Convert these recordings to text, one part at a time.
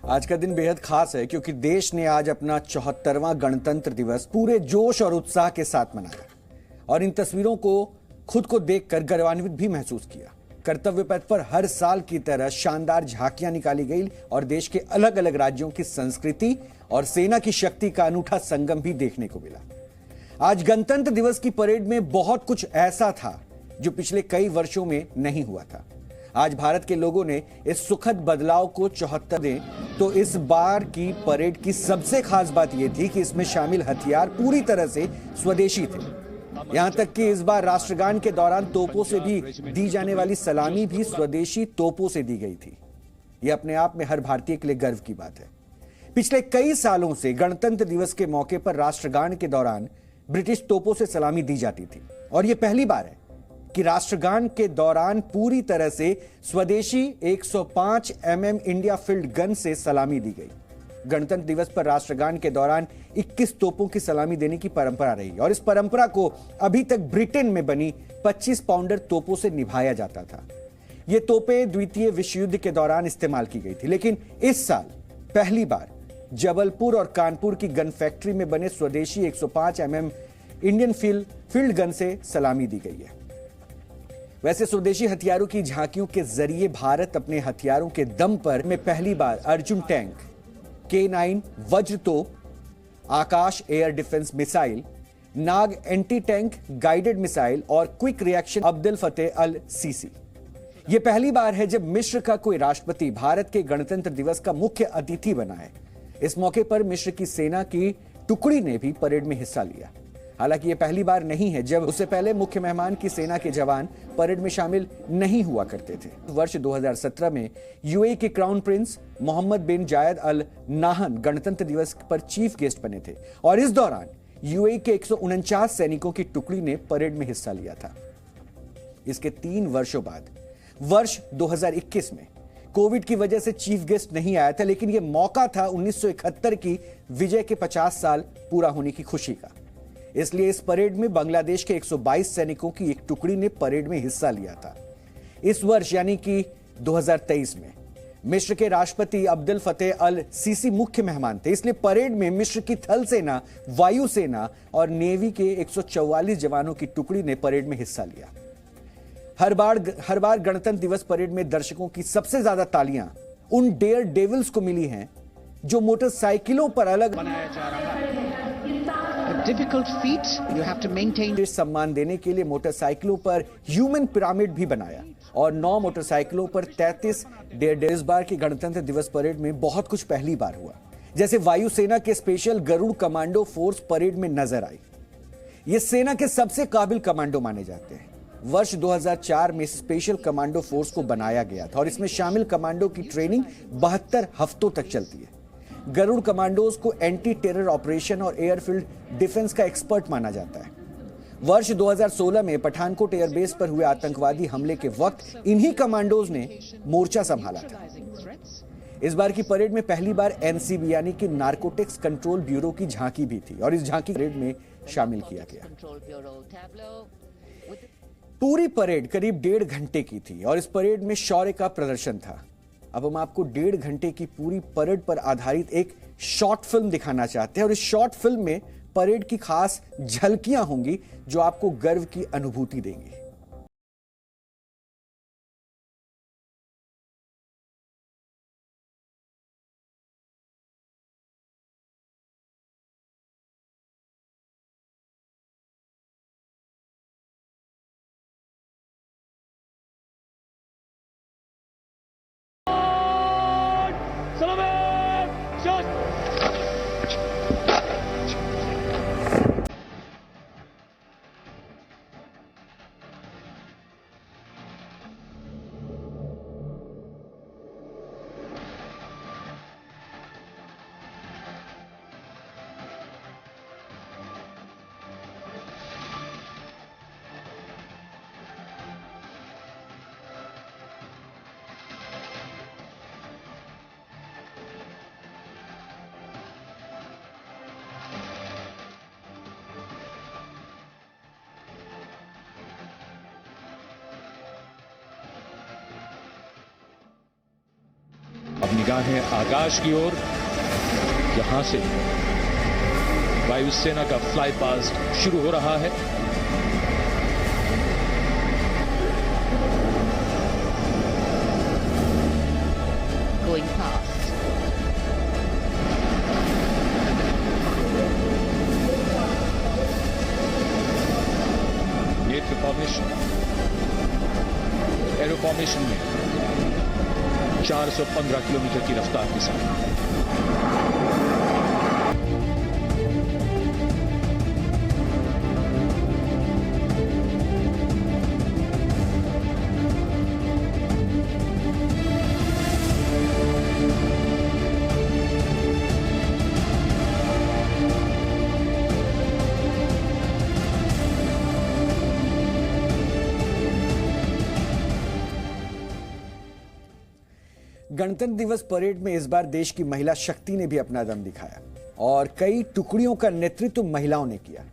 आज का दिन बेहद खास है क्योंकि देश ने आज अपना 74वां गणतंत्र दिवस पूरे जोश और उत्साह के साथ मनाया और इन तस्वीरों को खुद को देखकर गौरवान्वित भी महसूस किया। कर्तव्य पथ पर हर साल की तरह शानदार झांकियां निकाली गई और देश के अलग अलग राज्यों की संस्कृति और सेना की शक्ति का अनूठा संगम भी देखने को मिला। आज गणतंत्र दिवस की परेड में बहुत कुछ ऐसा था जो पिछले कई वर्षों में नहीं हुआ था। आज भारत के लोगों ने इस सुखद बदलाव को 74 दें तो इस बार की परेड की सबसे खास बात यह थी कि इसमें शामिल हथियार पूरी तरह से स्वदेशी थे। यहां तक कि इस बार राष्ट्रगान के दौरान तोपों से भी दी जाने वाली सलामी भी स्वदेशी तोपों से दी गई थी। यह अपने आप में हर भारतीय के लिए गर्व की बात है। पिछले कई सालों से गणतंत्र दिवस के मौके पर राष्ट्रगान के दौरान ब्रिटिश तोपों से सलामी दी जाती थी और यह पहली बार है कि राष्ट्रगान के दौरान पूरी तरह से स्वदेशी 105 इंडिया फील्ड गन से सलामी दी गई। गणतंत्र दिवस पर राष्ट्रगान के दौरान 21 तोपों की सलामी देने की परंपरा रही और इस परंपरा को अभी तक ब्रिटेन में बनी 25 पाउंडर तोपों से निभाया जाता था। ये तोपें द्वितीय विश्व युद्ध के दौरान इस्तेमाल की गई थी, लेकिन इस साल पहली बार जबलपुर और कानपुर की गन फैक्ट्री में बने स्वदेशी 105 इंडियन फील्ड गन से सलामी दी गई है। वैसे स्वदेशी हथियारों की झांकियों के जरिए भारत अपने हथियारों के दम पर में पहली बार अर्जुन टैंक, K9 वज्र तोप, आकाश एयर डिफेंस मिसाइल, नाग एंटी टैंक गाइडेड मिसाइल और क्विक रिएक्शन अब्दुल फतेह अल सीसी। यह पहली बार है जब मिस्र का कोई राष्ट्रपति भारत के गणतंत्र दिवस का मुख्य अतिथि बना है। इस मौके पर मिस्र की सेना की टुकड़ी ने भी परेड में हिस्सा लिया। हालांकि यह पहली बार नहीं है जब उससे पहले मुख्य मेहमान की सेना के जवान परेड में शामिल नहीं हुआ करते थे। वर्ष 2017 में यूएई के क्राउन प्रिंस मोहम्मद बिन जायद अल नाहन गणतंत्र दिवस पर चीफ गेस्ट बने थे और इस दौरान यूएई के 149 सैनिकों की टुकड़ी ने परेड में हिस्सा लिया था। इसके 3 वर्षों बाद वर्ष 2021 में कोविड की वजह से चीफ गेस्ट नहीं आया था, लेकिन यह मौका था 1971 की विजय के 50 साल पूरा होने की खुशी का। इसलिए इस परेड में बांग्लादेश के 122 सैनिकों की एक टुकड़ी ने परेड में हिस्सा लिया था। इस वर्ष यानी कि 2023 में मिस्र के राष्ट्रपति अब्दुल फतेह अल सीसी मुख्य मेहमान थे, इसलिए परेड में मिस्र की थल सेना, वायु सेना और नेवी के 144 जवानों की टुकड़ी ने परेड में हिस्सा लिया। हर बार गणतंत्र दिवस परेड में दर्शकों की सबसे ज्यादा तालियां उन डेयर डेविल्स को मिली हैं जो मोटरसाइकिलों पर अलग बनाया जा रहा है। Difficult feat, you have to maintain. सम्मान देने के लिए मोटरसाइकिलों पर ह्यूमन पिरामिड भी बनाया और 9 मोटरसाइकिलों पर 33 डेयर। इस बार की गणतंत्र दिवस परेड में बहुत कुछ पहली बार हुआ, जैसे वायुसेना के special Garud commando force parade में नजर आई। ये सेना के सबसे काबिल कमांडो माने जाते हैं। वर्ष 2004 में स्पेशल कमांडो फोर्स को बनाया गया था और इसमें शामिल कमांडो की ट्रेनिंग 72 हफ्तों तक चलती है। गरुड़ कमांडोज को एंटी टेरर ऑपरेशन और एयरफील्ड डिफेंस का एक्सपर्ट माना जाता है। वर्ष 2016 में पठानकोट एयरबेस पर हुए आतंकवादी हमले के वक्त इन्हीं कमांडोज ने मोर्चा संभाला था। इस बार की परेड में पहली बार एनसीबी यानी कि नारकोटिक्स कंट्रोल ब्यूरो की झांकी भी थी और इस झांकी परेड में शामिल किया गया। पूरी परेड करीब 1.5 घंटे की थी और इस परेड में शौर्य का प्रदर्शन था। अब हम आपको 1.5 घंटे की पूरी परेड पर आधारित एक शॉर्ट फिल्म दिखाना चाहते हैं और इस शॉर्ट फिल्म में परेड की खास झलकियां होंगी जो आपको गर्व की अनुभूति देंगी। अब निगाहें आकाश की ओर, यहां से वायुसेना का फ्लाई पास्ट शुरू हो रहा है। Going past. नेत्र फॉर्मेशन, एरो फॉर्मेशन में 415 किलोमीटर की रफ्तार के साथ गणतंत्र दिवस परेड में इस बार देश की महिला शक्ति ने भी अपना दम दिखाया और कई टुकड़ियों का नेतृत्व महिलाओं ने किया।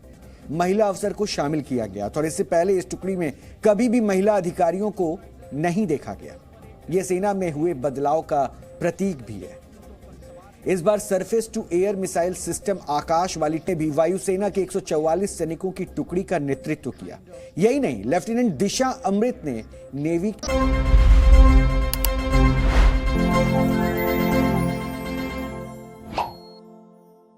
महिला अफसर को शामिल किया गया और इससे पहले इस टुकड़ी में कभी भी महिला अधिकारियों को नहीं देखा गया। यह सेना में हुए बदलाव का प्रतीक भी है। इस बार surface to air missile system Akash वाली ने भी वायुसेना के 144 सैनिकों की टुकड़ी का नेतृत्व किया। यही नहीं, लेफ्टिनेंट दिशा अमृत ने नेवी